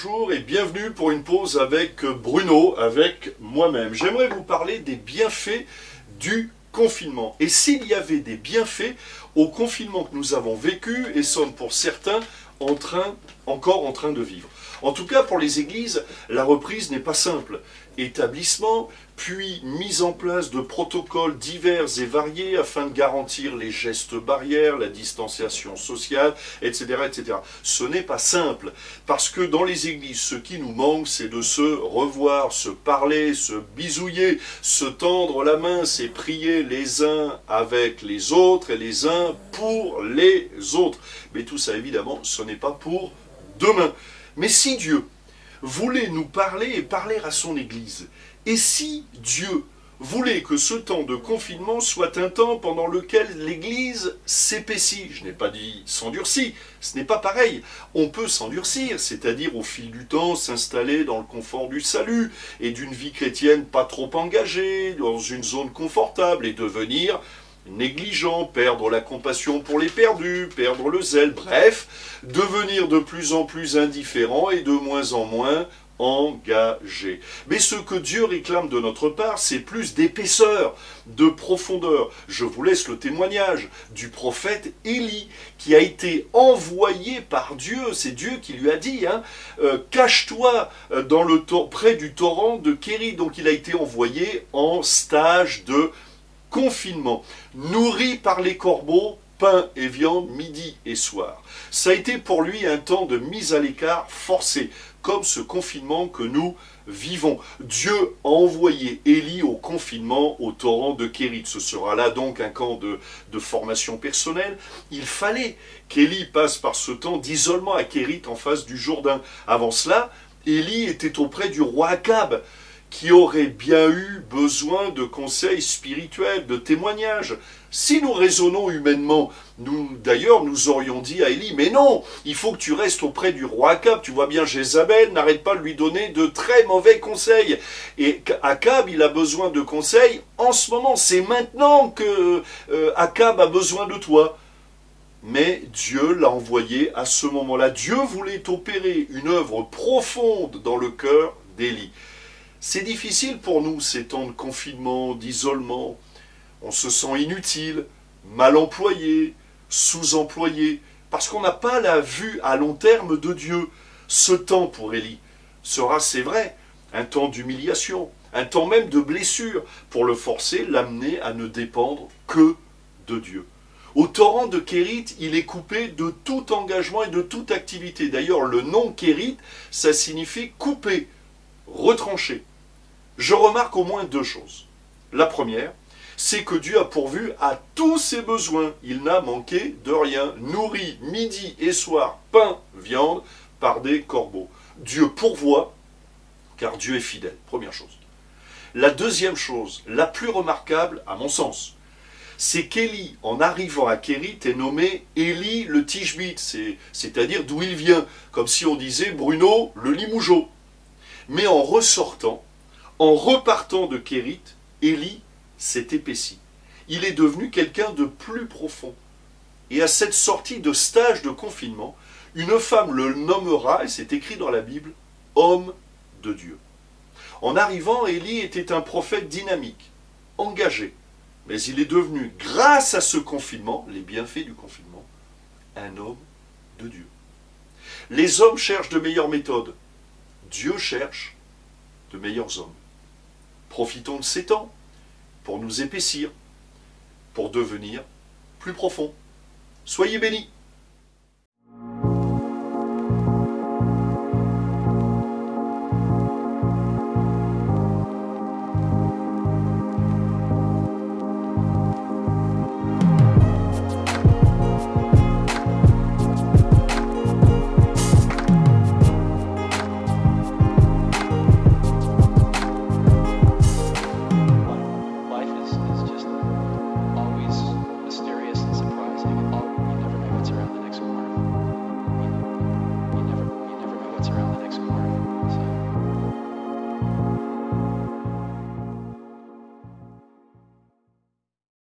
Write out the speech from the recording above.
bonjour et bienvenue pour une pause avec Bruno, avec moi-même. J'aimerais vous parler des bienfaits du confinement. Et s'il y avait des bienfaits au confinement que nous avons vécu et sommes pour certains encore en train de vivre. En tout cas, pour les églises, la reprise n'est pas simple. Établissement, puis mise en place de protocoles divers et variés afin de garantir les gestes barrières, la distanciation sociale, etc., etc. Ce n'est pas simple, parce que dans les églises, ce qui nous manque, c'est de se revoir, se parler, se bisouiller, se tendre la main, c'est prier les uns avec les autres et les uns pour les autres. Mais tout ça, évidemment, ce n'est pas pour demain. Mais si Dieu voulait nous parler et parler à son Église, et si Dieu voulait que ce temps de confinement soit un temps pendant lequel l'Église s'épaissit, je n'ai pas dit s'endurcit, ce n'est pas pareil, on peut s'endurcir, c'est-à-dire au fil du temps s'installer dans le confort du salut et d'une vie chrétienne pas trop engagée, dans une zone confortable et devenir négligent, perdre la compassion pour les perdus, perdre le zèle, bref, devenir de plus en plus indifférent et de moins en moins engagé. Mais ce que Dieu réclame de notre part, c'est plus d'épaisseur, de profondeur. Je vous laisse le témoignage du prophète Élie, qui a été envoyé par Dieu. C'est Dieu qui lui a dit, cache-toi près du torrent de Kérit. Donc il a été envoyé en stage de confinement, nourri par les corbeaux, pain et viande midi et soir. Ça a été pour lui un temps de mise à l'écart forcé, comme ce confinement que nous vivons. Dieu a envoyé Élie au confinement au torrent de Kérit. Ce sera là donc un camp de formation personnelle. Il fallait qu'Élie passe par ce temps d'isolement à Kérit en face du Jourdain. Avant cela, Élie était auprès du roi Akab, qui aurait bien eu besoin de conseils spirituels, de témoignages. Si nous raisonnons humainement, nous aurions dit à Élie, mais non, il faut que tu restes auprès du roi Akab. Tu vois bien, Jézabel n'arrête pas de lui donner de très mauvais conseils. Et Akab, il a besoin de conseils en ce moment. C'est maintenant que Akab a besoin de toi. Mais Dieu l'a envoyé à ce moment-là. Dieu voulait opérer une œuvre profonde dans le cœur d'Élie. C'est difficile pour nous, ces temps de confinement, d'isolement. On se sent inutile, mal employé, sous-employé, parce qu'on n'a pas la vue à long terme de Dieu. Ce temps pour Élie sera, c'est vrai, un temps d'humiliation, un temps même de blessure, pour le forcer, l'amener à ne dépendre que de Dieu. Au torrent de Kérit, il est coupé de tout engagement et de toute activité. D'ailleurs, le nom Kérit, ça signifie couper, retrancher. Je remarque au moins deux choses. La première, c'est que Dieu a pourvu à tous ses besoins. Il n'a manqué de rien. Nourri midi et soir, pain, viande, par des corbeaux. Dieu pourvoit, car Dieu est fidèle. Première chose. La deuxième chose, la plus remarquable à mon sens, c'est qu'Élie, en arrivant à Kérit, est nommé Élie le Tishbite, c'est-à-dire d'où il vient, comme si on disait Bruno le Limougeot. Mais en ressortant, en repartant de Kérit, Élie s'est épaissi. Il est devenu quelqu'un de plus profond. Et à cette sortie de stage de confinement, une femme le nommera, et c'est écrit dans la Bible, homme de Dieu. En arrivant, Élie était un prophète dynamique, engagé. Mais il est devenu, grâce à ce confinement, les bienfaits du confinement, un homme de Dieu. Les hommes cherchent de meilleures méthodes. Dieu cherche de meilleurs hommes. Profitons de ces temps pour nous épaissir, pour devenir plus profonds. Soyez bénis. Around the next corner.